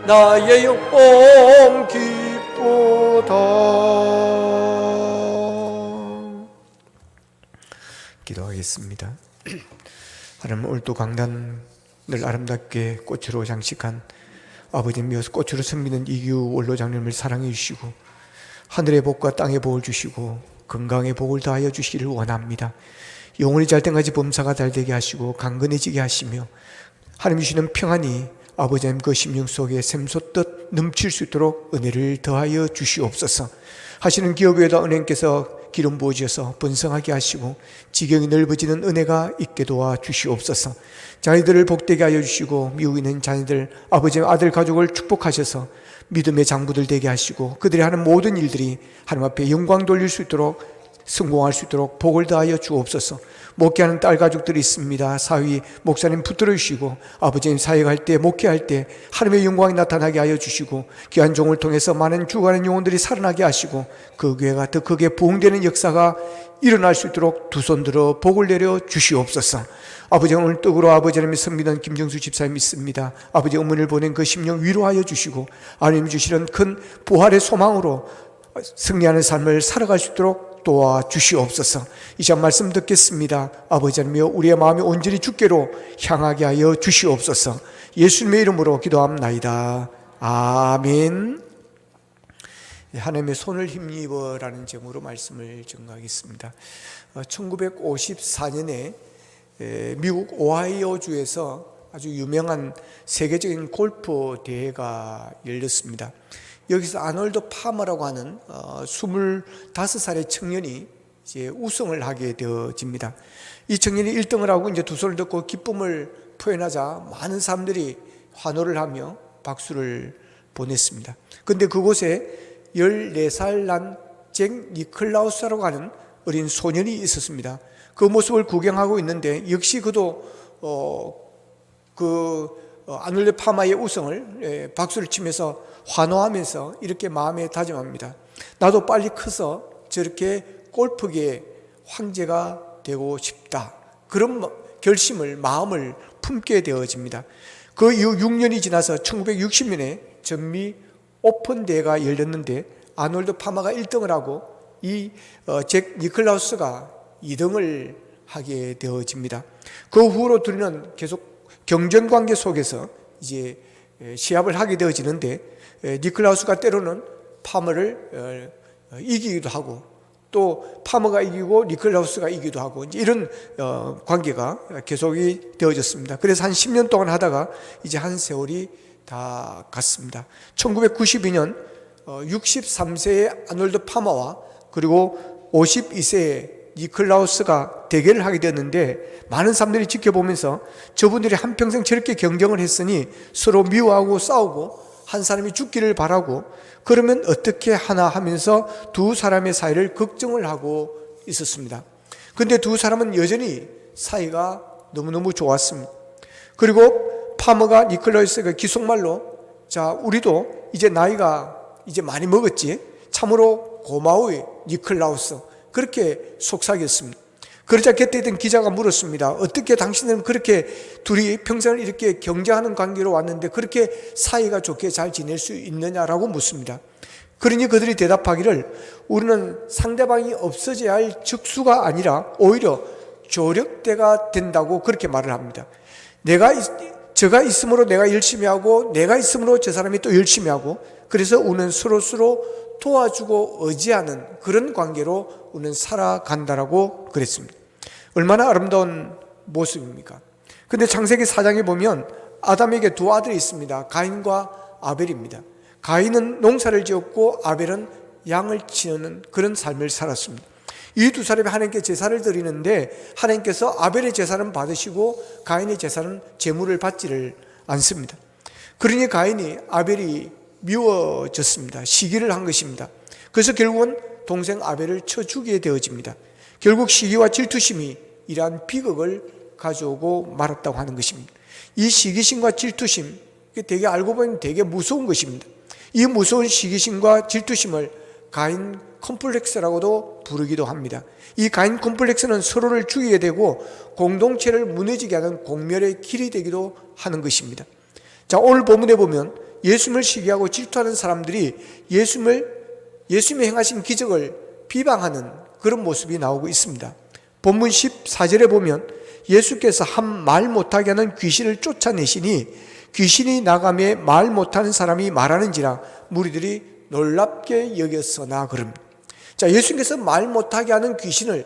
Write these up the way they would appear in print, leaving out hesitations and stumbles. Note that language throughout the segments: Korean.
나의 영혼 기쁘다. 기도하겠습니다. 하나님, 오늘도 강단을 아름답게 꽃으로 장식한 아버지며 꽃으로 섬기는 이규 원로장님을 사랑해 주시고 하늘의 복과 땅의 복을 주시고 건강의 복을 더하여 주시기를 원합니다. 영혼이 잘 때까지 범사가 잘 되게 하시고 강건해지게 하시며 하나님 주시는 평안이 아버지 하나님 그 심령 속에 샘솟듯 넘칠 수 있도록 은혜를 더하여 주시옵소서. 하시는 기업 위에다 은행께서 기름 부어주셔서 번성하게 하시고 지경이 넓어지는 은혜가 있게 도와 주시옵소서. 자녀들을 복되게 하여 주시고 미국에 있는 자녀들 아버지 아들 가족을 축복하셔서 믿음의 장부들 되게 하시고 그들이 하는 모든 일들이 하나님 앞에 영광 돌릴 수 있도록 성공할 수 있도록 복을 다하여 주옵소서. 목회하는 딸 가족들이 있습니다. 사위 목사님 붙들어 주시고 아버지님 사역할 때 목회할 때 하나님의 영광이 나타나게 하여 주시고 귀한 종을 통해서 많은 죽어가는 영혼들이 살아나게 하시고 그 교회가 더 크게 부흥되는 역사가 일어날 수 있도록 두 손 들어 복을 내려 주시옵소서. 아버지 오늘 떡으로 아버지 하나님의 섬기는 김정수 집사님 있습니다. 아버지 어머니를 보낸 그 심령 위로하여 주시고 하나님 주시는 큰 부활의 소망으로 승리하는 삶을 살아갈 수 있도록 도와주시옵소서. 이 시간 말씀 듣겠습니다. 아버지 하나님이여 우리의 마음이 온전히 주께로 향하게 하여 주시옵소서. 예수님의 이름으로 기도합나이다. 아멘. 하나님의 손을 힘입어라는 제목으로 말씀을 전가하겠습니다. 1954년에 미국 오하이오주에서 아주 유명한 세계적인 골프 대회가 열렸습니다. 여기서 아놀드 파머라고 하는 25살의 청년이 이제 우승을 하게 되어집니다. 이 청년이 1등을 하고 이제 두 손을 듣고 기쁨을 표현하자 많은 사람들이 환호를 하며 박수를 보냈습니다. 그런데 그곳에 14살 난 잭 니클라우스라고 하는 어린 소년이 있었습니다. 그 모습을 구경하고 있는데 역시 그도 아놀드 파마의 우승을 박수를 치면서 환호하면서 이렇게 마음에 다짐합니다. 나도 빨리 커서 저렇게 골프계의 황제가 되고 싶다. 그런 결심을 마음을 품게 되어집니다. 그 이후 6년이 지나서 1960년에 전미 오픈 대회가 열렸는데 아놀드 파마가 1등을 하고 이 잭 니클라우스가 2등을 하게 되어집니다. 그 후로 둘이는 계속 경쟁 관계 속에서 이제 시합을 하게 되어지는데 니클라우스가 때로는 파머를 이기기도 하고 또 파머가 이기고 니클라우스가 이기기도 하고 이제 이런 관계가 계속이 되어졌습니다. 그래서 한 10년 동안 하다가 이제 한 세월이 다 갔습니다. 1992년 63세의 아놀드 파머와 그리고 52세의 니클라우스가 대결을 하게 되었는데 많은 사람들이 지켜보면서 저분들이 한평생 저렇게 경쟁을 했으니 서로 미워하고 싸우고 한 사람이 죽기를 바라고 그러면 어떻게 하나 하면서 두 사람의 사이를 걱정을 하고 있었습니다. 그런데 두 사람은 여전히 사이가 너무너무 좋았습니다. 그리고 파머가 니클라우스가 기속말로 자 우리도 이제 나이가 이제 많이 먹었지 참으로 고마워요 니클라우스 그렇게 속삭였습니다. 그러자 곁에 있던 기자가 물었습니다. 어떻게 당신들은 그렇게 둘이 평생을 이렇게 경쟁하는 관계로 왔는데 그렇게 사이가 좋게 잘 지낼 수 있느냐라고 묻습니다. 그러니 그들이 대답하기를 우리는 상대방이 없어져야 할 적수가 아니라 오히려 조력대가 된다고 그렇게 말을 합니다. 저가 있으므로 내가 열심히 하고 내가 있으므로 저 사람이 또 열심히 하고 그래서 우리는 서로 도와주고 의지하는 그런 관계로 우리는 살아간다라고 그랬습니다. 얼마나 아름다운 모습입니까? 근데 창세기 4장에 보면 아담에게 두 아들이 있습니다. 가인과 아벨입니다. 가인은 농사를 지었고 아벨은 양을 치는 그런 삶을 살았습니다. 이 두 사람이 하나님께 제사를 드리는데 하나님께서 아벨의 제사는 받으시고 가인의 제사는 제물을 받지를 않습니다. 그러니 가인이 아벨이 미워졌습니다. 시기를 한 것입니다. 그래서 결국은 동생 아벨을 쳐 죽이게 되어집니다. 결국 시기와 질투심이 이러한 비극을 가져오고 말았다고 하는 것입니다. 이 시기심과 질투심, 되게 알고 보면 되게 무서운 것입니다. 이 무서운 시기심과 질투심을 가인 컴플렉스라고도 부르기도 합니다. 이 가인 컴플렉스는 서로를 죽이게 되고 공동체를 무너지게 하는 공멸의 길이 되기도 하는 것입니다. 자, 오늘 본문에 보면 예수님을 시기하고 질투하는 사람들이 예수님이 행하신 기적을 비방하는 그런 모습이 나오고 있습니다. 본문 14절에 보면 예수께서 한 말 못하게 하는 귀신을 쫓아내시니 귀신이 나가매 말 못하는 사람이 말하는지라 무리들이 놀랍게 여겼으나 그럽니다. 자, 예수님께서 말 못하게 하는 귀신을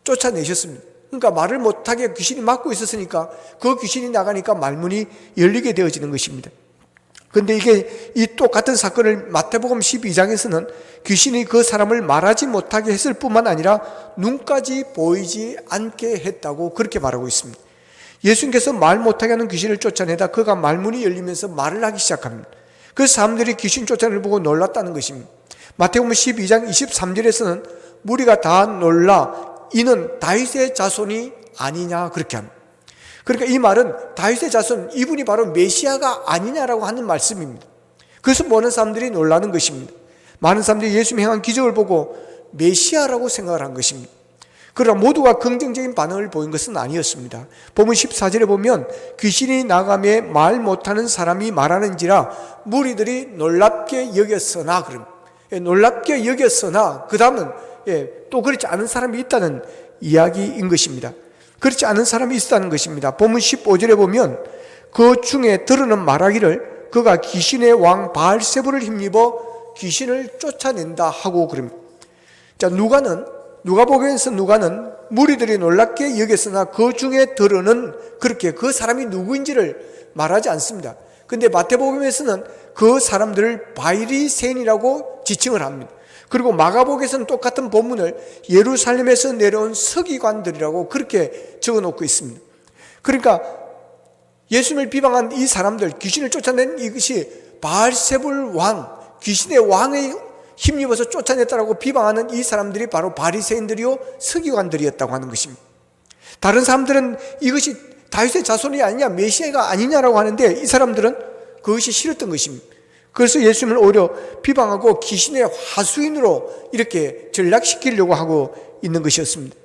쫓아내셨습니다. 그러니까 말을 못하게 귀신이 막고 있었으니까 그 귀신이 나가니까 말문이 열리게 되어지는 것입니다. 그런데 이게 이 똑같은 사건을 마태복음 12장에서는 귀신이 그 사람을 말하지 못하게 했을 뿐만 아니라 눈까지 보이지 않게 했다고 그렇게 말하고 있습니다. 예수님께서 말 못하게 하는 귀신을 쫓아내다 그가 말문이 열리면서 말을 하기 시작합니다. 그 사람들이 귀신 쫓아내는 걸 보고 놀랐다는 것입니다. 마태복음 12장 23절에서는 무리가 다 놀라 이는 다윗의 자손이 아니냐 그렇게 합니다. 그러니까 이 말은 다윗의 자손, 이분이 바로 메시아가 아니냐라고 하는 말씀입니다. 그래서 많은 사람들이 놀라는 것입니다. 많은 사람들이 예수님이 행한 기적을 보고 메시아라고 생각을 한 것입니다. 그러나 모두가 긍정적인 반응을 보인 것은 아니었습니다. 본문 14절에 보면 귀신이 나가매 말 못하는 사람이 말하는지라 무리들이 놀랍게 여겼으나 그럼 놀랍게 여겼으나 그 다음은 또 그렇지 않은 사람이 있다는 이야기인 것입니다. 그렇지 않은 사람이 있다는 것입니다. 본문 15절에 보면 그 중에 들으는 말하기를 그가 귀신의 왕 바알세불을 힘입어 귀신을 쫓아낸다 하고 그럽니다. 자, 누가복음에서 누가는 무리들이 놀랍게 여겼으나 그 중에 들으는 그렇게 그 사람이 누구인지를 말하지 않습니다. 근데 마태복음에서는 그 사람들을 바리새인이라고 지칭을 합니다. 그리고 마가복음에서는 똑같은 본문을 예루살렘에서 내려온 서기관들이라고 그렇게 적어놓고 있습니다. 그러니까 예수님을 비방한 이 사람들, 귀신을 쫓아낸 이것이 바알세불 왕, 귀신의 왕의 힘입어서 쫓아냈다라고 비방하는 이 사람들이 바로 바리새인들이요 서기관들이었다고 하는 것입니다. 다른 사람들은 이것이 다윗의 자손이 아니냐, 메시아가 아니냐라고 하는데 이 사람들은 그것이 싫었던 것입니다. 그래서 예수님을 오히려 비방하고 귀신의 하수인으로 이렇게 전락시키려고 하고 있는 것이었습니다.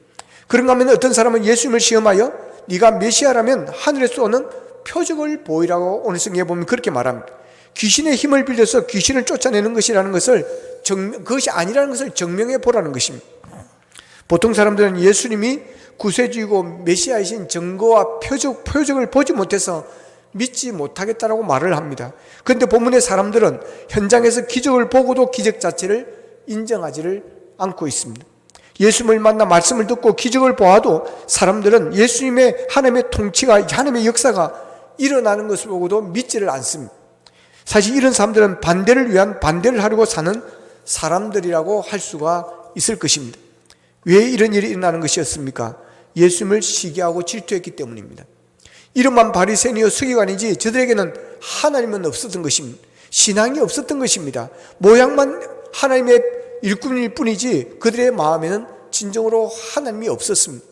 그런가 하면 어떤 사람은 예수님을 시험하여 네가 메시아라면 하늘에서 오는 표적을 보이라고 오늘 성경에 보면 그렇게 말합니다. 귀신의 힘을 빌려서 귀신을 쫓아내는 것이라는 것을 그것이 아니라는 것을 증명해 보라는 것입니다. 보통 사람들은 예수님이 구세주이고 메시아이신 증거와 표적을 보지 못해서 믿지 못하겠다라고 말을 합니다. 그런데 본문의 사람들은 현장에서 기적을 보고도 기적 자체를 인정하지를 않고 있습니다. 예수님을 만나 말씀을 듣고 기적을 보아도 사람들은 예수님의 하나님의 통치가, 하나님의 역사가 일어나는 것을 보고도 믿지를 않습니다. 사실 이런 사람들은 반대를 위한 반대를 하려고 사는 사람들이라고 할 수가 있을 것입니다. 왜 이런 일이 일어나는 것이었습니까? 예수님을 시기하고 질투했기 때문입니다. 이름만 바리새인이요 서기관이지 저들에게는 하나님은 없었던 것입니다. 신앙이 없었던 것입니다. 모양만 하나님의 일꾼일 뿐이지 그들의 마음에는 진정으로 하나님이 없었습니다.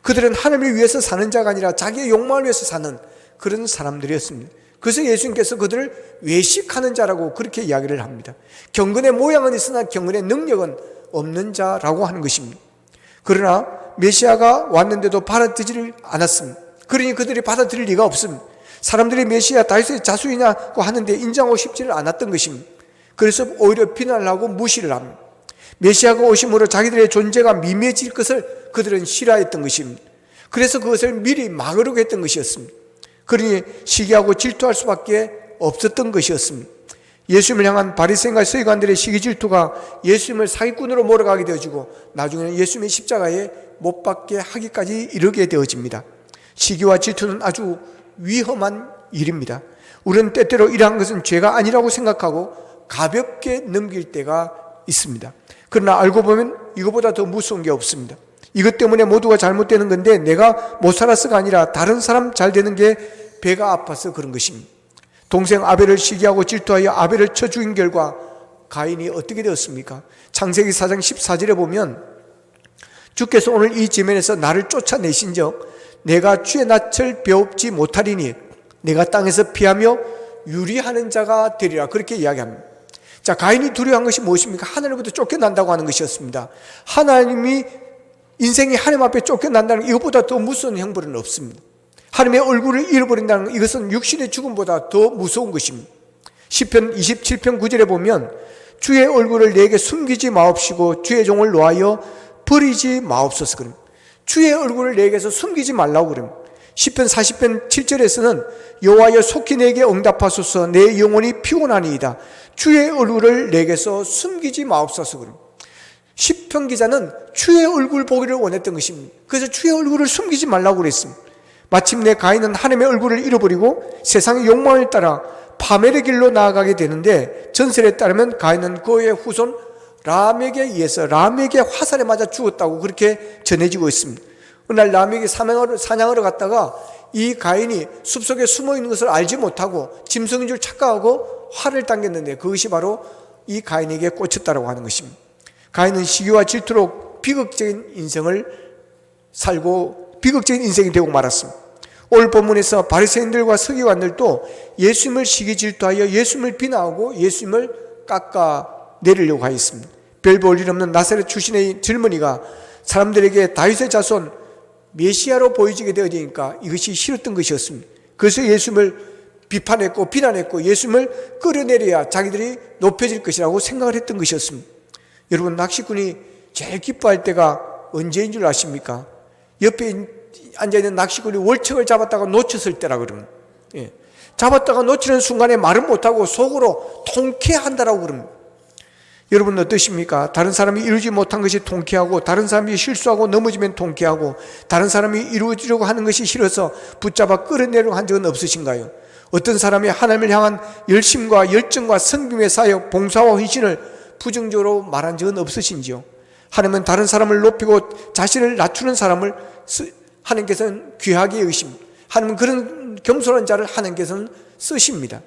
그들은 하나님을 위해서 사는 자가 아니라 자기의 욕망을 위해서 사는 그런 사람들이었습니다. 그래서 예수님께서 그들을 외식하는 자라고 그렇게 이야기를 합니다. 경건의 모양은 있으나 경건의 능력은 없는 자라고 하는 것입니다. 그러나 메시아가 왔는데도 받아들이지 않았습니다. 그러니 그들이 받아들일 리가 없습니다. 사람들이 메시아 다윗의 자손이냐고 하는데 인정하고 싶지를 않았던 것입니다. 그래서 오히려 비난을 하고 무시를 합니다. 메시아가 오심으로 자기들의 존재가 미미해질 것을 그들은 싫어했던 것입니다. 그래서 그것을 미리 막으려고 했던 것이었습니다. 그러니 시기하고 질투할 수밖에 없었던 것이었습니다. 예수님을 향한 바리새인과 서기관들의 시기 질투가 예수님을 사기꾼으로 몰아가게 되어지고 나중에는 예수님의 십자가에 못 박게 하기까지 이르게 되어집니다. 시기와 질투는 아주 위험한 일입니다. 우리는 때때로 이러한 것은 죄가 아니라고 생각하고 가볍게 넘길 때가 있습니다. 그러나 알고 보면 이것보다 더 무서운 게 없습니다. 이것 때문에 모두가 잘못되는 건데 내가 못 살아서가 아니라 다른 사람 잘 되는 게 배가 아파서 그런 것입니다. 동생 아벨을 시기하고 질투하여 아벨을 쳐 죽인 결과 가인이 어떻게 되었습니까? 창세기 4장 14절에 보면 주께서 오늘 이 지면에서 나를 쫓아내신 적 내가 주의 낯을 배웁지 못하리니 내가 땅에서 피하며 유리하는 자가 되리라 그렇게 이야기합니다. 자, 가인이 두려워한 것이 무엇입니까? 하나님부터 쫓겨난다고 하는 것이었습니다. 하나님이 인생이 하나님 앞에 쫓겨난다는 이것보다 더 무서운 형벌은 없습니다. 하나님의 얼굴을 잃어버린다는 것, 이것은 육신의 죽음보다 더 무서운 것입니다. 시편 27편 9절에 보면 주의 얼굴을 내게 숨기지 마옵시고 주의 종을 놓아여 버리지 마옵소서. 그럼 주의 얼굴을 내게서 숨기지 말라고 그럼. 시편 40편 7절에서는 여호와여 속히 내게 응답하소서 내 영혼이 피곤하니이다. 주의 얼굴을 내게서 숨기지 마옵소서. 그럼 시편 기자는 주의 얼굴 보기를 원했던 것입니다. 그래서 주의 얼굴을 숨기지 말라고 그랬습니다. 마침내 가인은 하나님의 얼굴을 잃어버리고 세상의 욕망을 따라 파멸의 길로 나아가게 되는데, 전설에 따르면 가인은 그의 후손 라멕에 의해서 라멕의 화살에 맞아 죽었다고 그렇게 전해지고 있습니다. 어느 날 라멕이 사냥하러 갔다가 이 가인이 숲속에 숨어 있는 것을 알지 못하고 짐승인 줄 착각하고 활을 당겼는데 그것이 바로 이 가인에게 꽂혔다고 하는 것입니다. 가인은 시기와 질투로 비극적인 인생을 살고 비극적인 인생이 되고 말았습니다. 오늘 본문에서 바리새인들과 서기관들도 예수님을 시기 질투하여 예수님을 비난하고 예수님을 깎아내리려고 하였습니다. 별 볼 일 없는 나사렛 출신의 젊은이가 사람들에게 다윗의 자손 메시아로 보여지게 되어지니까 이것이 싫었던 것이었습니다. 그래서 예수님을 비판했고 비난했고 예수님을 끌어내려야 자기들이 높여질 것이라고 생각을 했던 것이었습니다. 여러분, 낚시꾼이 제일 기뻐할 때가 언제인 줄 아십니까? 옆에 앉아있는 낚시꾼이 월척을 잡았다가 놓쳤을 때라 그러면, 잡았다가 놓치는 순간에 말은 못하고 속으로 통쾌한다라고 그럽니다. 여러분 어떠십니까? 다른 사람이 이루지 못한 것이 통쾌하고, 다른 사람이 실수하고 넘어지면 통쾌하고, 다른 사람이 이루어지려고 하는 것이 싫어서 붙잡아 끌어내려고 한 적은 없으신가요? 어떤 사람이 하나님을 향한 열심과 열정과 성김의 사역, 봉사와 헌신을 부정적으로 말한 적은 없으신지요? 하나님은 다른 사람을 높이고 자신을 낮추는 사람을 하나님께서는 귀하게 여기십니다. 하나님은 그런 겸손한 자를 하나님께서는 쓰십니다.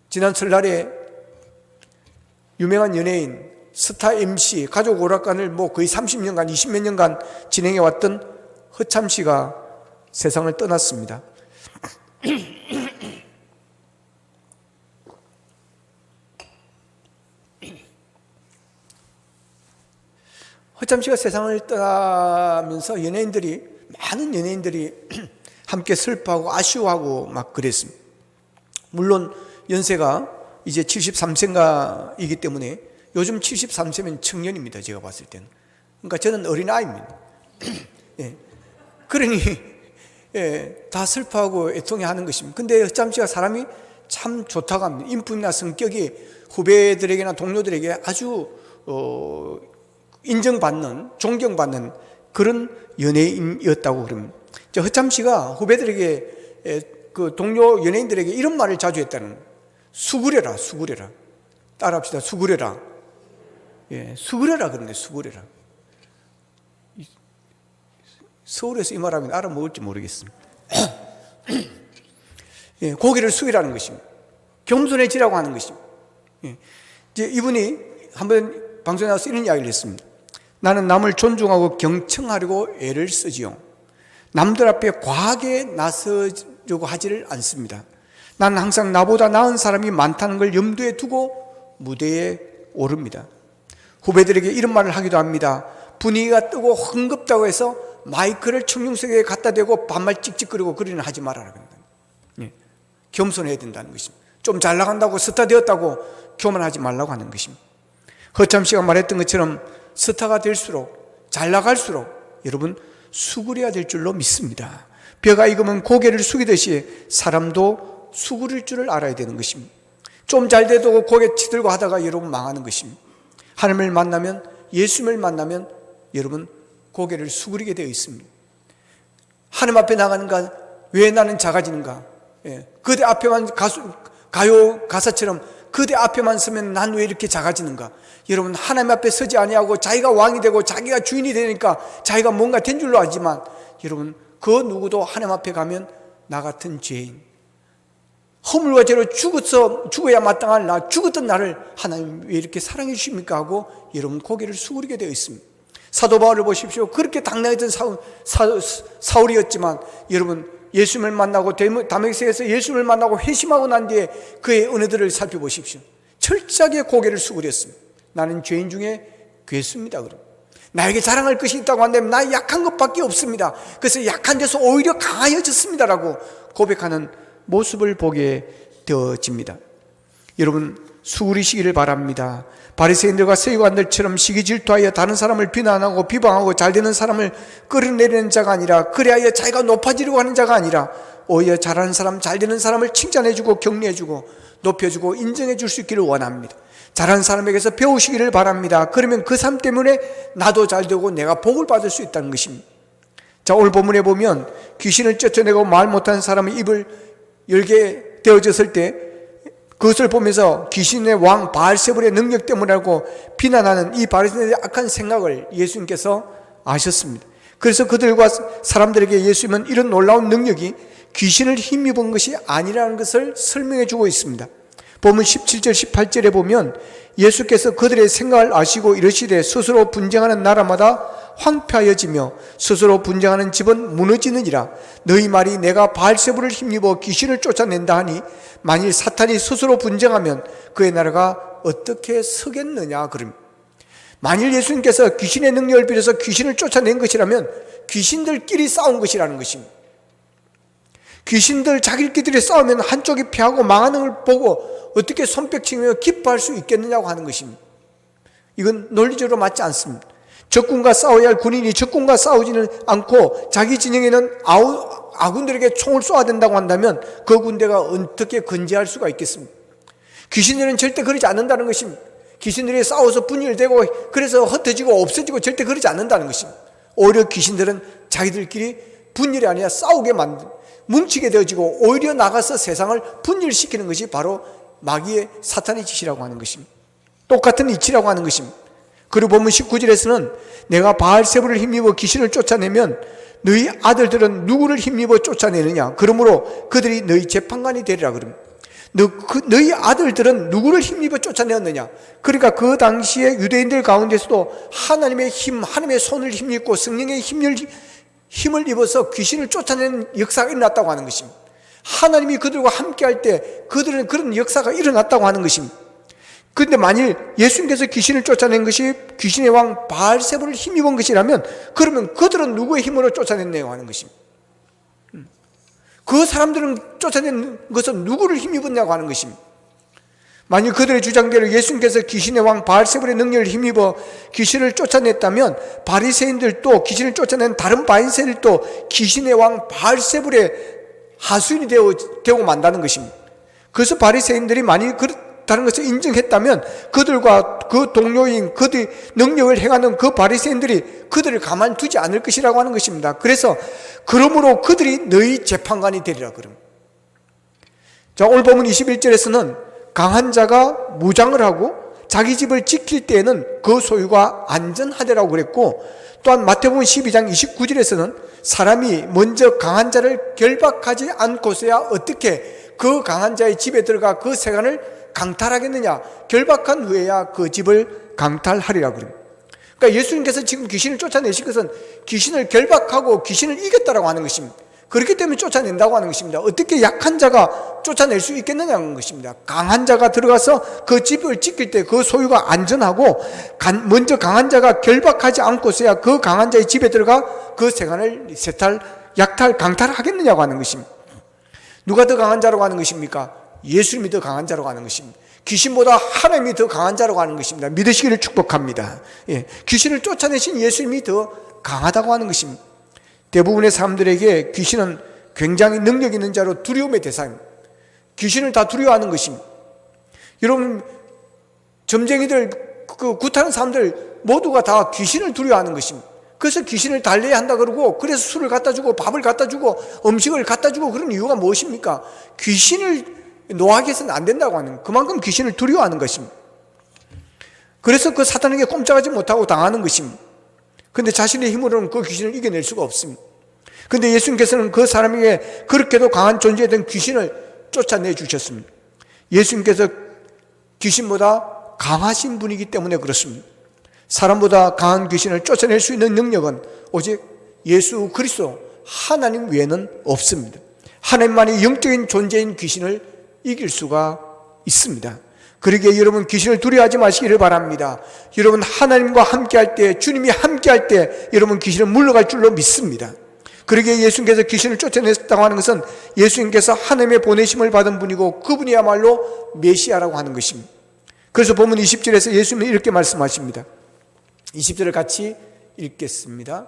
지난 설날에 유명한 연예인, 스타 MC, 가족 오락관을 거의 30년간, 20몇 년간 진행해 왔던 허참 씨가 세상을 떠났습니다. 허참 씨가 세상을 떠나면서 많은 연예인들이 함께 슬퍼하고 아쉬워하고 막 그랬습니다. 물론 연세가 이제 73세인가이기 때문에 요즘 73세면 청년입니다. 제가 봤을 때는. 그러니까 저는 어린아이입니다. 그러니 다 슬퍼하고 애통해하는 것입니다. 근데 허참 씨가 사람이 참 좋다고 합니다. 인품이나 성격이 후배들에게나 동료들에게 아주 인정받는, 존경받는 그런 연예인이었다고 그럽니다. 허참 씨가 후배들에게, 그 동료 연예인들에게 이런 말을 자주 했다는 거예요. 수그려라, 수그려라. 따라합시다. 수그려라. 수그려라 그런데, 수그려라. 서울에서 이 말하면 알아먹을지 모르겠습니다. 고개를 숙이라는 것입니다. 겸손해지라고 하는 것입니다. 이제 이분이 한번 방송에 나와서 이런 이야기를 했습니다. 나는 남을 존중하고 경청하려고 애를 쓰지요. 남들 앞에 과하게 나서려고 하지를 않습니다. 나는 항상 나보다 나은 사람이 많다는 걸 염두에 두고 무대에 오릅니다. 후배들에게 이런 말을 하기도 합니다. 분위기가 뜨고 흥겹다고 해서 마이크를 청중석에 갖다 대고 반말 찍찍거리고 그러는 하지 말아라. 겸손해야 된다는 것입니다. 좀 잘 나간다고 스타 되었다고 교만하지 말라고 하는 것입니다. 허참 씨가 말했던 것처럼 스타가 될수록, 잘 나갈수록 여러분 수그려야 될 줄로 믿습니다. 벼가 익으면 고개를 숙이듯이 사람도 수그릴 줄을 알아야 되는 것입니다. 좀 잘 돼도 고개 치들고 하다가 여러분 망하는 것입니다. 하나님을 만나면, 예수님을 만나면 여러분 고개를 수그리게 되어 있습니다. 하나님 앞에 나가는가? 왜 나는 작아지는가? 그대 앞에만 가요 가사처럼 그대 앞에만 서면 난 왜 이렇게 작아지는가? 여러분 하나님 앞에 서지 아니하고 자기가 왕이 되고 자기가 주인이 되니까 자기가 뭔가 된 줄로 알지만, 여러분 그 누구도 하나님 앞에 가면 나 같은 죄인, 허물과 죄로 죽어야 마땅할 나, 죽었던 나를 하나님 왜 이렇게 사랑해 주십니까? 하고 여러분 고개를 수그리게 되어 있습니다. 사도 바울을 보십시오. 그렇게 당당했던 사울이었지만 여러분 예수님을 만나고 다메섹에서 예수님을 만나고 회심하고 난 뒤에 그의 은혜들을 살펴보십시오. 철저하게 고개를 수그렸습니다. 나는 죄인 중에 괴수입니다. 그럼 나에게 자랑할 것이 있다고 한다면 나 약한 것밖에 없습니다. 그래서 약한 데서 오히려 강해졌습니다라고 고백하는 모습을 보게 되어집니다. 여러분 수그리시기를 바랍니다. 바리새인들과 서기관들처럼 시기 질투하여 다른 사람을 비난하고 비방하고 잘되는 사람을 끌어내리는 자가 아니라, 그리하여 자기가 높아지려고 하는 자가 아니라 오히려 잘하는 사람, 잘되는 사람을 칭찬해주고 격려해주고 높여주고 인정해 줄 수 있기를 원합니다. 잘하는 사람에게서 배우시기를 바랍니다. 그러면 그 삶 때문에 나도 잘되고 내가 복을 받을 수 있다는 것입니다. 자, 오늘 본문에 보면 귀신을 쫓아내고 말 못하는 사람의 입을 열게 되어졌을 때 그것을 보면서 귀신의 왕 바알세불의 능력 때문이라고 비난하는 이 바리새인의 악한 생각을 예수님께서 아셨습니다. 그래서 그들과 사람들에게 예수님은 이런 놀라운 능력이 귀신을 힘입은 것이 아니라는 것을 설명해 주고 있습니다. 보면 17절 18절에 보면 예수께서 그들의 생각을 아시고 이르시되 스스로 분쟁하는 나라마다 황폐하여지며 스스로 분쟁하는 집은 무너지느니라. 너희 말이 내가 바알세불을 힘입어 귀신을 쫓아낸다 하니 만일 사탄이 스스로 분쟁하면 그의 나라가 어떻게 서겠느냐. 그럼 만일 예수님께서 귀신의 능력을 빌어서 귀신을 쫓아낸 것이라면 귀신들끼리 싸운 것이라는 것입니다. 귀신들 자기들끼리 싸우면 한쪽이 패하고 망하는 걸 보고 어떻게 손뼉치며 기뻐할 수 있겠느냐고 하는 것입니다. 이건 논리적으로 맞지 않습니다. 적군과 싸워야 할 군인이 적군과 싸우지는 않고 자기 진영에는 아군들에게 총을 쏘아야 된다고 한다면 그 군대가 어떻게 건재할 수가 있겠습니까? 귀신들은 절대 그러지 않는다는 것입니다. 귀신들이 싸워서 분열되고 그래서 흩어지고 없어지고 절대 그러지 않는다는 것입니다. 오히려 귀신들은 자기들끼리 분열이 아니라 싸우게 뭉치게 되어지고 오히려 나가서 세상을 분열시키는 것이 바로 마귀의 사탄의 짓이라고 하는 것입니다. 똑같은 이치라고 하는 것입니다. 그리고 보면 19절에서는 내가 바알세불을 힘입어 귀신을 쫓아내면 너희 아들들은 누구를 힘입어 쫓아내느냐. 그러므로 그들이 너희 재판관이 되리라. 그럽니다. 너희 아들들은 누구를 힘입어 쫓아내었느냐. 그러니까 그 당시에 유대인들 가운데서도 하나님의 힘, 하나님의 손을 힘입고 성령의 힘을 입어서 귀신을 쫓아내는 역사가 일어났다고 하는 것입니다. 하나님이 그들과 함께 할 때 그들은 그런 역사가 일어났다고 하는 것입니다. 그런데 만일 예수님께서 귀신을 쫓아낸 것이 귀신의 왕 바알세불을 힘입은 것이라면 그러면 그들은 누구의 힘으로 쫓아냈네요 하는 것입니다. 그 사람들은 쫓아낸 것은 누구를 힘입었냐고 하는 것입니다. 만일 그들의 주장대로 예수님께서 귀신의 왕 바알세불의 능력을 힘입어 귀신을 쫓아냈다면 바리새인들도 귀신을 쫓아낸 다른 바리새인들도 귀신의 왕 바알세불의 하수인이 되고 만다는 것입니다. 그래서 바리새인들이 만일 그렇다는 것을 인정했다면 그들과 그 동료인 그들의 능력을 행하는 그 바리새인들이 그들을 가만두지 않을 것이라고 하는 것입니다. 그래서 그러므로 그들이 너희 재판관이 되리라 그럽니다. 자, 오늘 보면 21절에서는 강한 자가 무장을 하고 자기 집을 지킬 때에는 그 소유가 안전하되라고 그랬고, 또한 마태복음 12장 29절에서는 사람이 먼저 강한 자를 결박하지 않고서야 어떻게 그 강한 자의 집에 들어가 그 세간을 강탈하겠느냐. 결박한 후에야 그 집을 강탈하리라 그럽니다. 그러니까 예수님께서 지금 귀신을 쫓아내신 것은 귀신을 결박하고 귀신을 이겼다라고 하는 것입니다. 그렇기 때문에 쫓아낸다고 하는 것입니다. 어떻게 약한 자가 쫓아낼 수 있겠느냐는 것입니다. 강한 자가 들어가서 그 집을 지킬 때 그 소유가 안전하고 먼저 강한 자가 결박하지 않고서야 그 강한 자의 집에 들어가 그 세간을 약탈, 강탈하겠느냐고 하는 것입니다. 누가 더 강한 자라고 하는 것입니까? 예수님이 더 강한 자라고 하는 것입니다. 귀신보다 하나님이 더 강한 자라고 하는 것입니다. 믿으시기를 축복합니다. 예, 귀신을 쫓아내신 예수님이 더 강하다고 하는 것입니다. 대부분의 사람들에게 귀신은 굉장히 능력 있는 자로 두려움의 대상입니다. 귀신을 다 두려워하는 것입니다. 여러분, 점쟁이들, 굿하는 사람들 모두가 다 귀신을 두려워하는 것입니다. 그래서 귀신을 달래야 한다 그러고, 그래서 술을 갖다 주고 밥을 갖다 주고 음식을 갖다 주고 그런 이유가 무엇입니까? 귀신을 노하게 해서는 안 된다고 하는, 그만큼 귀신을 두려워하는 것입니다. 그래서 그 사탄에게 꼼짝하지 못하고 당하는 것입니다. 근데 자신의 힘으로는 그 귀신을 이겨낼 수가 없습니다. 근데 예수님께서는 그 사람에게 그렇게도 강한 존재된 귀신을 쫓아내 주셨습니다. 예수님께서 귀신보다 강하신 분이기 때문에 그렇습니다. 사람보다 강한 귀신을 쫓아낼 수 있는 능력은 오직 예수 그리스도 하나님 외에는 없습니다. 하나님만이 영적인 존재인 귀신을 이길 수가 있습니다. 그러기에 여러분 귀신을 두려워하지 마시기를 바랍니다. 여러분 하나님과 함께할 때, 주님이 함께할 때 여러분 귀신은 물러갈 줄로 믿습니다. 그러기에 예수님께서 귀신을 쫓아냈다고 하는 것은 예수님께서 하나님의 보내심을 받은 분이고 그분이야말로 메시아라고 하는 것입니다. 그래서 본문 20절에서 예수님은 이렇게 말씀하십니다. 20절을 같이 읽겠습니다.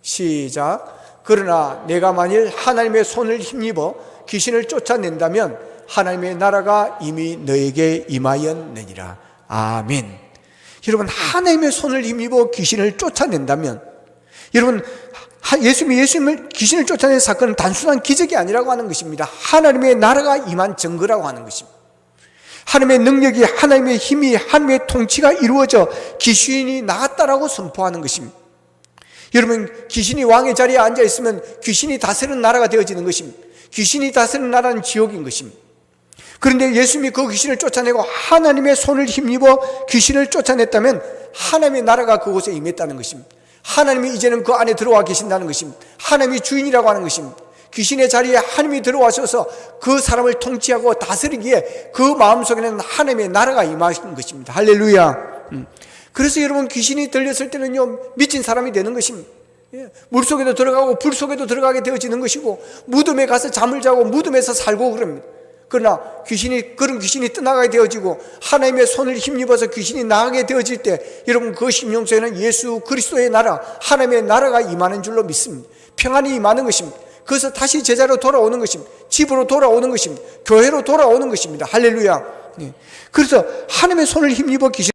시작. 그러나 내가 만일 하나님의 손을 힘입어 귀신을 쫓아낸다면 하나님의 나라가 이미 너에게 임하였느니라. 아멘. 여러분, 하나님의 손을 힘입어 귀신을 쫓아낸다면, 여러분, 예수님을 귀신을 쫓아낸 사건은 단순한 기적이 아니라고 하는 것입니다. 하나님의 나라가 임한 증거라고 하는 것입니다. 하나님의 능력이, 하나님의 힘이, 하나님의 통치가 이루어져 귀신이 나갔다라고 선포하는 것입니다. 여러분, 귀신이 왕의 자리에 앉아 있으면 귀신이 다스리는 나라가 되어지는 것입니다. 귀신이 다스리는 나라는 지옥인 것입니다. 그런데 예수님이 그 귀신을 쫓아내고 하나님의 손을 힘입어 귀신을 쫓아냈다면 하나님의 나라가 그곳에 임했다는 것입니다. 하나님이 이제는 그 안에 들어와 계신다는 것입니다. 하나님이 주인이라고 하는 것입니다. 귀신의 자리에 하나님이 들어와셔서 그 사람을 통치하고 다스리기에 그 마음속에는 하나님의 나라가 임하신 것입니다. 할렐루야. 그래서 여러분, 귀신이 들렸을 때는요, 미친 사람이 되는 것입니다. 물속에도 들어가고 불 속에도 들어가게 되어지는 것이고, 무덤에 가서 잠을 자고 무덤에서 살고 그럽니다. 그러나 그런 귀신이 떠나가게 되어지고 하나님의 손을 힘입어서 귀신이 나가게 되어질 때, 여러분, 그 심령속에는 예수 그리스도의 나라, 하나님의 나라가 임하는 줄로 믿습니다. 평안이 임하는 것입니다. 그래서 다시 제자로 돌아오는 것입니다. 집으로 돌아오는 것입니다. 교회로 돌아오는 것입니다. 할렐루야. 그래서 하나님의 손을 힘입어 귀신,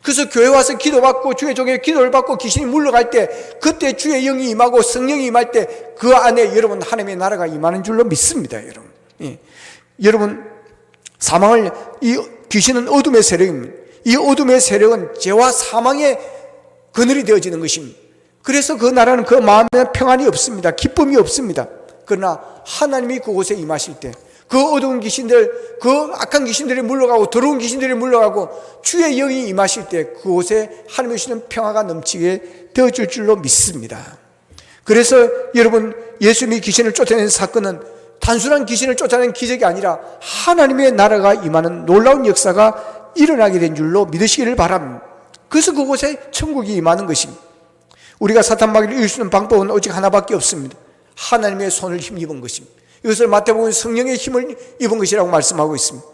그래서 교회 와서 기도받고 주의 종의 기도를 받고 귀신이 물러갈 때, 그때 주의 영이 임하고 성령이 임할 때 그 안에 여러분 하나님의 나라가 임하는 줄로 믿습니다. 여러분, 여러분, 사망을, 이 귀신은 어둠의 세력입니다. 이 어둠의 세력은 죄와 사망의 그늘이 되어지는 것입니다. 그래서 그 나라는 그 마음에 평안이 없습니다. 기쁨이 없습니다. 그러나 하나님이 그곳에 임하실 때 그 어두운 귀신들, 그 악한 귀신들이 물러가고 더러운 귀신들이 물러가고 주의 영이 임하실 때 그곳에 하나님이 주시는 평화가 넘치게 되어질 줄로 믿습니다. 그래서 여러분, 예수님이 귀신을 쫓아낸 사건은 단순한 귀신을 쫓아낸 기적이 아니라 하나님의 나라가 임하는 놀라운 역사가 일어나게 된 줄로 믿으시기를 바랍니다. 그래서 그곳에 천국이 임하는 것입니다. 우리가 사탄 마귀를 이길 수 있는 방법은 오직 하나밖에 없습니다. 하나님의 손을 힘입은 것입니다. 이것을 마태복음 성령의 힘을 입은 것이라고 말씀하고 있습니다.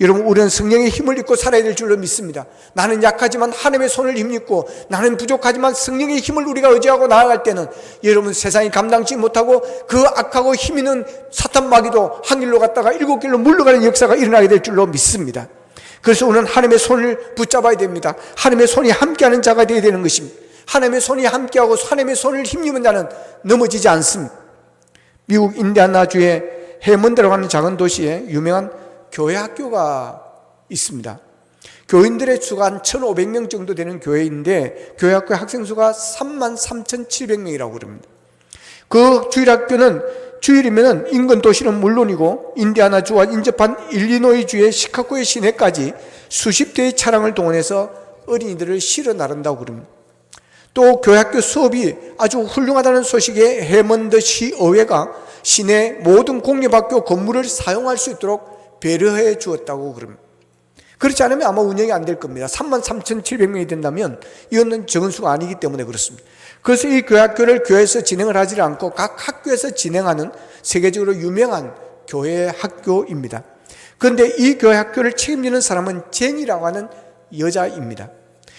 여러분, 우리는 성령의 힘을 입고 살아야 될 줄로 믿습니다. 나는 약하지만 하나님의 손을 힘입고, 나는 부족하지만 성령의 힘을 우리가 의지하고 나아갈 때는 여러분, 세상이 감당치 못하고 그 악하고 힘 있는 사탄 마귀도 한 길로 갔다가 7길로 물러가는 역사가 일어나게 될 줄로 믿습니다. 그래서 우리는 하나님의 손을 붙잡아야 됩니다. 하나님의 손이 함께하는 자가 되어야 되는 것입니다. 하나님의 손이 함께하고 하나님의 손을 힘입은 자는 넘어지지 않습니다. 미국 인디아나주의 해먼드라고 하는 작은 도시에 유명한 교회 학교가 있습니다. 교인들의 수가 한 1,500명 정도 되는 교회인데, 교회 학교의 학생 수가 33,700명이라고 그럽니다. 그 주일학교는 주일이면 인근 도시는 물론이고 인디아나주와 인접한 일리노이주의 시카고의 시내까지 수십 대의 차량을 동원해서 어린이들을 실어 나른다고 그럽니다. 또 교회학교 수업이 아주 훌륭하다는 소식에 해먼드 시의회가 시내 모든 공립학교 건물을 사용할 수 있도록 배려해 주었다고 그럽니다. 그렇지 않으면 아마 운영이 안 될 겁니다. 33,700명이 된다면 이거는 적은 수가 아니기 때문에 그렇습니다. 그래서 이 교회학교를 교회에서 진행을 하지 않고 각 학교에서 진행하는 세계적으로 유명한 교회 학교입니다. 그런데 이 교회 학교를 책임지는 사람은 제니라고 하는 여자입니다.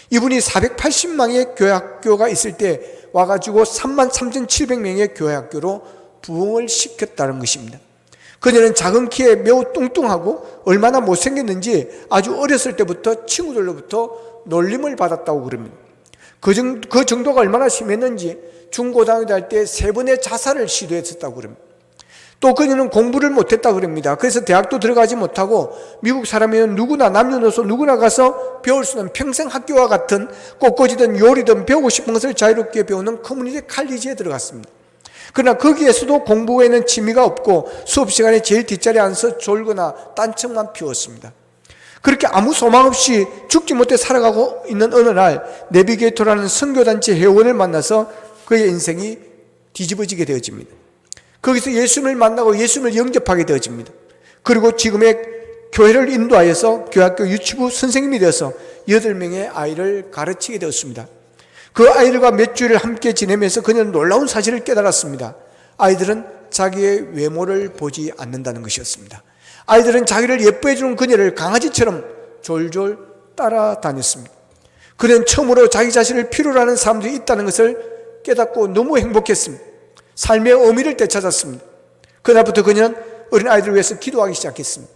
이분이 480명의 교회 학교가 있을 때 와가지고 33,700명의 교회 학교로 부흥을 시켰다는 것입니다. 그녀는 작은 키에 매우 뚱뚱하고 얼마나 못생겼는지 아주 어렸을 때부터 친구들로부터 놀림을 받았다고 그럽니다. 그 정도가 얼마나 심했는지 중고등학교 다닐 때 3번의 자살을 시도했었다고 그럽니다. 또 그녀는 공부를 못했다고 그럽니다. 그래서 대학도 들어가지 못하고 미국 사람이면 누구나, 남녀노소 누구나 가서 배울 수 있는 평생 학교와 같은 꽃꽂이든 요리든 배우고 싶은 것을 자유롭게 배우는 커뮤니티 칼리지에 들어갔습니다. 그러나 거기에서도 공부에는 취미가 없고 수업 시간에 제일 뒷자리에 앉아서 졸거나 딴청만 피웠습니다. 그렇게 아무 소망 없이 죽지 못해 살아가고 있는 어느 날 내비게이터라는 선교단체 회원을 만나서 그의 인생이 뒤집어지게 되어집니다. 거기서 예수님을 만나고 예수님을 영접하게 되어집니다. 그리고 지금의 교회를 인도하여서 교학교 유치부 선생님이 되어서 8명의 아이를 가르치게 되었습니다. 그 아이들과 몇 주일을 함께 지내면서 그녀는 놀라운 사실을 깨달았습니다. 아이들은 자기의 외모를 보지 않는다는 것이었습니다. 아이들은 자기를 예뻐해 주는 그녀를 강아지처럼 졸졸 따라다녔습니다. 그는 처음으로 자기 자신을 필요로 하는 사람들이 있다는 것을 깨닫고 너무 행복했습니다. 삶의 의미를 되찾았습니다. 그날부터 그녀는 어린 아이들을 위해서 기도하기 시작했습니다.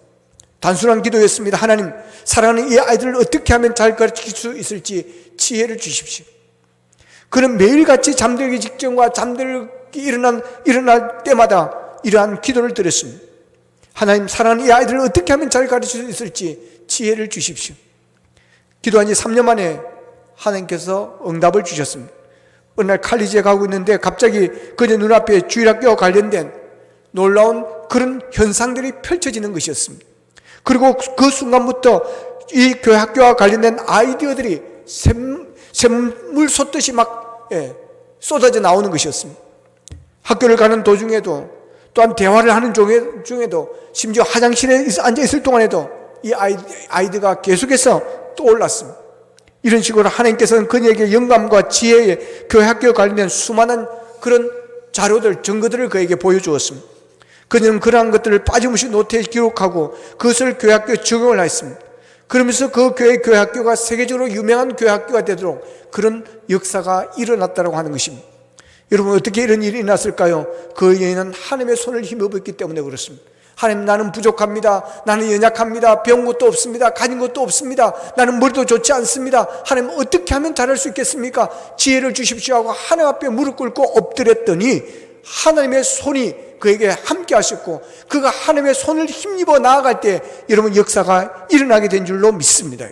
단순한 기도였습니다. 하나님, 사랑하는 이 아이들을 어떻게 하면 잘 가르칠 수 있을지 지혜를 주십시오. 그는 매일같이 잠들기 직전과 잠들기 일어날 때마다 이러한 기도를 드렸습니다. 하나님, 사랑하는 이 아이들을 어떻게 하면 잘 가르칠 수 있을지 지혜를 주십시오. 기도한 지 3년 만에 하나님께서 응답을 주셨습니다. 어느 날 칼리지에 가고 있는데 갑자기 그녀 눈앞에 주일학교와 관련된 놀라운 그런 현상들이 펼쳐지는 것이었습니다. 그리고 그 순간부터 이 교회학교와 관련된 아이디어들이 샘물 솟듯이 막 쏟아져 나오는 것이었습니다. 학교를 가는 도중에도, 또한 대화를 하는 중에도, 심지어 화장실에 앉아 있을 동안에도 이 아이디어가 계속해서 떠올랐습니다. 이런 식으로 하나님께서는 그에게 영감과 지혜의 교회학교와 관련된 수많은 그런 자료들, 증거들을 그에게 보여주었습니다. 그녀는 그러한 것들을 빠짐없이 노트에 기록하고 그것을 교회학교에 적용을 했습니다. 그러면서 그 교회학교가 세계적으로 유명한 교회학교가 되도록 그런 역사가 일어났다고 하는 것입니다. 여러분, 어떻게 이런 일이 일어났을까요? 그 여인은 하나님의 손을 힘입었기 때문에 그렇습니다. 하나님, 나는 부족합니다. 나는 연약합니다. 배운 것도 없습니다. 가진 것도 없습니다. 나는 머리도 좋지 않습니다. 하나님, 어떻게 하면 잘할 수 있겠습니까? 지혜를 주십시오 하고 하나님 앞에 무릎 꿇고 엎드렸더니 하나님의 손이 그에게 함께 하셨고, 그가 하나님의 손을 힘입어 나아갈 때 여러분, 역사가 일어나게 된 줄로 믿습니다.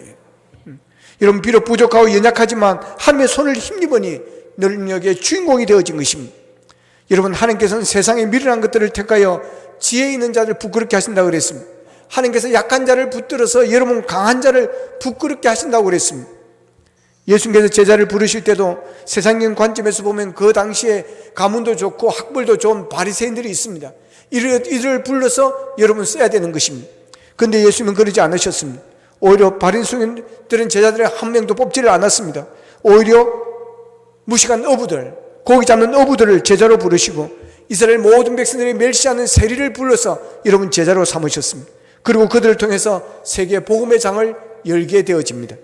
여러분, 비록 부족하고 연약하지만 하나님의 손을 힘입으니 능력의 주인공이 되어진 것입니다. 여러분, 하나님께서는 세상에 미련한 것들을 택하여 지혜 있는 자를 부끄럽게 하신다고 그랬습니다. 하나님께서 약한 자를 붙들어서 여러분 강한 자를 부끄럽게 하신다고 그랬습니다. 예수님께서 제자를 부르실 때도 세상적인 관점에서 보면 그 당시에 가문도 좋고 학벌도 좋은 바리새인들이 있습니다. 이를 불러서 여러분 써야 되는 것입니다. 그런데 예수님은 그러지 않으셨습니다. 오히려 바리새인들은 제자들의 한 명도 뽑지를 않았습니다. 오히려 무식한 어부들, 고기 잡는 어부들을 제자로 부르시고 이스라엘 모든 백성들이 멸시하는 세리를 불러서 여러분 제자로 삼으셨습니다. 그리고 그들을 통해서 세계 복음의 장을 열게 되어집니다.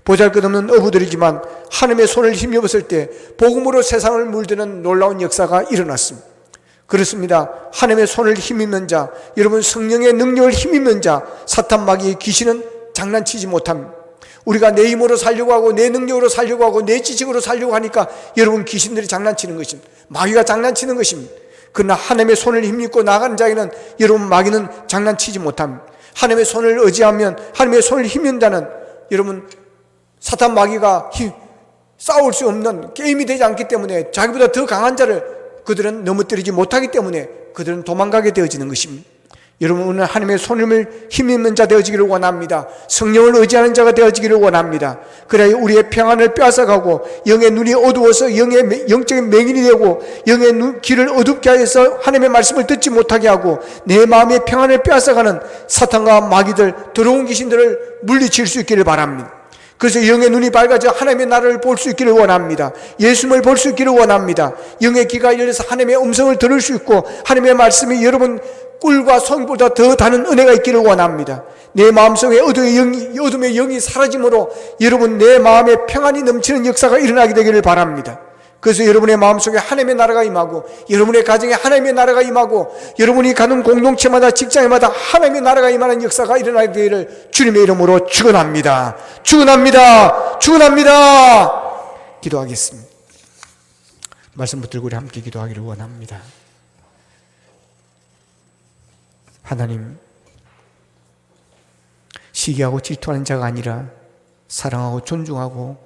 보잘것없는 어부들이지만 하나님의 손을 힘입었을 때 복음으로 세상을 물드는 놀라운 역사가 일어났습니다. 그렇습니다. 하나님의 손을 힘입는 자, 여러분 성령의 능력을 힘입는 자, 사탄 마귀의 귀신은 장난치지 못합니다. 우리가 내 힘으로 살려고 하고 내 능력으로 살려고 하고 내 지식으로 살려고 하니까 여러분 귀신들이 장난치는 것입니다. 마귀가 장난치는 것입니다. 그러나 하나님의 손을 힘입고 나가는 자에는 여러분 마귀는 장난치지 못합니다. 하나님의 손을 의지하면, 하나님의 손을 힘입는 자는 여러분 사탄 마귀가 싸울 수 없는 게임이 되지 않기 때문에, 자기보다 더 강한 자를 그들은 넘어뜨리지 못하기 때문에 그들은 도망가게 되어지는 것입니다. 여러분, 오늘 하나님의 손을 힘입는 자 되어지기를 원합니다. 성령을 의지하는 자가 되어지기를 원합니다. 그래야 우리의 평안을 빼앗아가고 영의 눈이 어두워서 영적인 맹인이 되고 영의 귀를 어둡게 하여서 하나님의 말씀을 듣지 못하게 하고 내 마음의 평안을 빼앗아가는 사탄과 마귀들, 더러운 귀신들을 물리칠 수 있기를 바랍니다. 그래서 영의 눈이 밝아져 하나님의 나라를 볼 수 있기를 원합니다. 예수님을 볼 수 있기를 원합니다. 영의 귀가 열려서 하나님의 음성을 들을 수 있고 하나님의 말씀이 여러분 꿀과 성보다 더 다른 은혜가 있기를 원합니다. 내 마음속에 어둠의 영이 사라짐으로 여러분 내 마음에 평안이 넘치는 역사가 일어나게 되기를 바랍니다. 그래서 여러분의 마음속에 하나님의 나라가 임하고 여러분의 가정에 하나님의 나라가 임하고 여러분이 가는 공동체마다 직장마다 하나님의 나라가 임하는 역사가 일어나게 되기를 주님의 이름으로 축원합니다. 축원합니다. 축원합니다. 기도하겠습니다. 말씀 붙들고 우리 함께 기도하기를 원합니다. 하나님, 시기하고 질투하는 자가 아니라 사랑하고 존중하고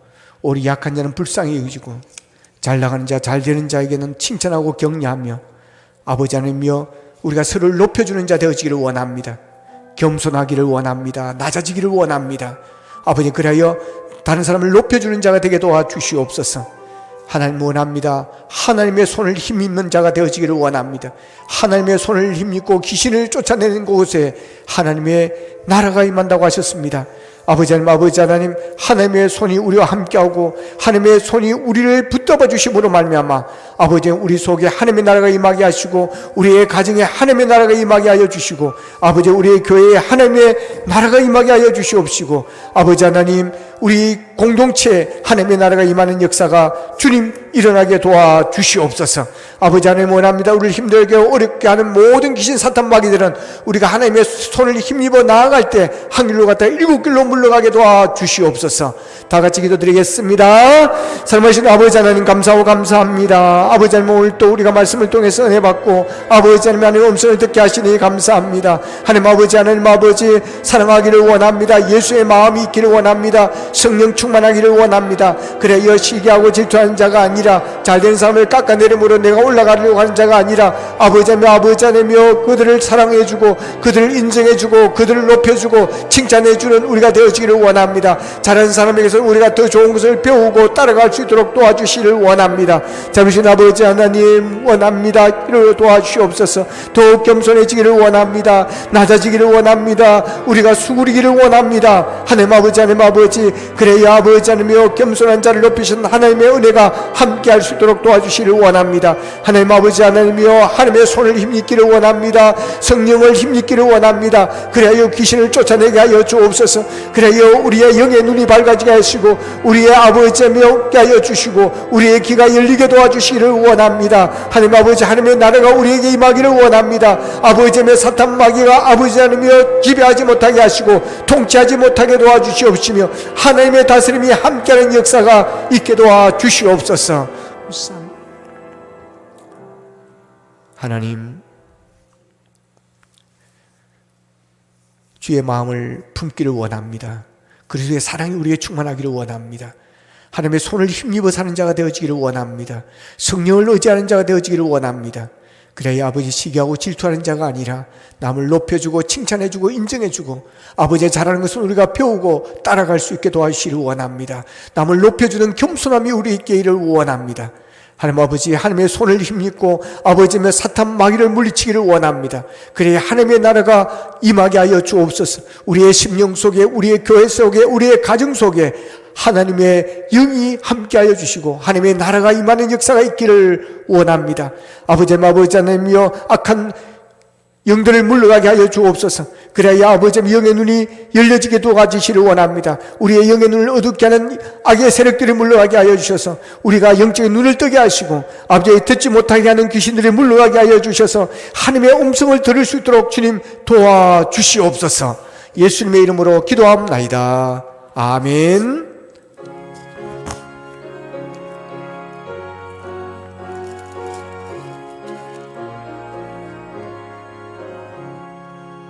우리 약한 자는 불쌍히 여기고 잘 나가는 자, 잘 되는 자에게는 칭찬하고 격려하며 아버지 하나님이여 우리가 서로를 높여주는 자 되어지기를 원합니다. 겸손하기를 원합니다. 낮아지기를 원합니다. 아버지, 그리하여 다른 사람을 높여주는 자가 되게 도와주시옵소서. 하나님 원합니다. 하나님의 손을 힘입는 자가 되어지기를 원합니다. 하나님의 손을 힘입고 귀신을 쫓아내는 곳에 하나님의 나라가 임한다고 하셨습니다. 아버지 하나님, 하나님의 손이 우리와 함께하고 하나님의 손이 우리를 붙잡아 주심으로 말미암아 아버지, 우리 속에 하나님의 나라가 임하게 하시고 우리의 가정에 하나님의 나라가 임하게 하여 주시고 아버지, 우리의 교회에 하나님의 나라가 임하게 하여 주시옵시고 아버지 하나님, 우리 공동체에 하나님의 나라가 임하는 역사가 주님 일어나게 도와주시옵소서. 아버지 하나님 원합니다. 우리를 힘들게 어렵게 하는 모든 귀신 사탄 마귀들은 우리가 하나님의 손을 힘입어 나아갈 때 하늘로 갔다 7길로 물러가게 도와주시옵소서. 다 같이 기도드리겠습니다. 살아계신 아버지 하나님, 감사하고 감사합니다. 아버지 하나님, 오늘 또 우리가 말씀을 통해서 은혜 받고 아버지 하나님 음성을 듣게 하시니 감사합니다. 하나님 아버지, 하나님 아버지, 사랑하기를 원합니다. 예수의 마음이 있기를 원합니다. 성령 충만하기를 원합니다. 그래 시기하고 질투하는 자가 아니라 잘된 사람을 깎아내림으로 내가 올라가려고 하는 자가 아니라 아버지 하나님이여 그들을 사랑해주고 그들을 인정해주고 그들을 높여주고 칭찬해주는 우리가 되어지기를 원합니다. 잘하는 사람에게서 우리가 더 좋은 것을 배우고 따라갈 수 있도록 도와주시기를 원합니다. 자비신 아버지 하나님 원합니다. 이를 도와주시옵소서. 더욱 겸손해지기를 원합니다. 낮아지기를 원합니다. 우리가 수그리기를 원합니다. 하나님 아버지, 하나님 아버지, 그래야 아버지 하나님이여 겸손한 자를 높이신 하나님의 은혜가 함께할 수 있도록 도와주시기를 원합니다. 하나님 아버지 하나님이여 하나님의 손을 힘입기를 원합니다. 성령을 힘입기를 원합니다. 그래야 귀신을 쫓아내게 하여 주옵소서. 그래야 우리의 영의 눈이 밝아지게 하시고 우리의 아버지 하나님께 하여 주시고 우리의 귀가 열리게 도와주시기를 원합니다. 하나님 아버지, 하나님의 나라가 우리에게 임하기를 원합니다. 아버지 하나님의 사탄 마귀가 아버지 하나님이여 지배하지 못하게 하시고 통치하지 못하게 도와주시옵시며 하나님의 다스림이 함께하는 역사가 있게 도와주시옵소서. 하나님, 주의 마음을 품기를 원합니다. 그리스도의 사랑이 우리에게 충만하기를 원합니다. 하나님의 손을 힘입어 사는 자가 되어지기를 원합니다. 성령을 의지하는 자가 되어지기를 원합니다. 그래야 아버지, 시기하고 질투하는 자가 아니라 남을 높여주고 칭찬해주고 인정해주고 아버지의 잘하는 것을 우리가 배우고 따라갈 수 있게 도와주시기를 원합니다. 남을 높여주는 겸손함이 우리에게 있기를 원합니다. 하나님 아버지, 하나님의 손을 힘입고 아버지의 사탄 마귀를 물리치기를 원합니다. 그래야 하나님의 나라가 임하게 하여 주옵소서. 우리의 심령 속에, 우리의 교회 속에, 우리의 가정 속에 하나님의 영이 함께하여 주시고 하나님의 나라가 임하는 역사가 있기를 원합니다. 아버지 하나님이여 악한 영들을 물러가게 하여 주옵소서. 그래야 아버지의 영의 눈이 열려지게 도와주시기를 원합니다. 우리의 영의 눈을 어둡게 하는 악의 세력들이 물러가게 하여 주셔서 우리가 영적인 눈을 뜨게 하시고 아버지의 듣지 못하게 하는 귀신들이 물러가게 하여 주셔서 하나님의 음성을 들을 수 있도록 주님 도와주시옵소서. 예수님의 이름으로 기도합나이다. 아멘.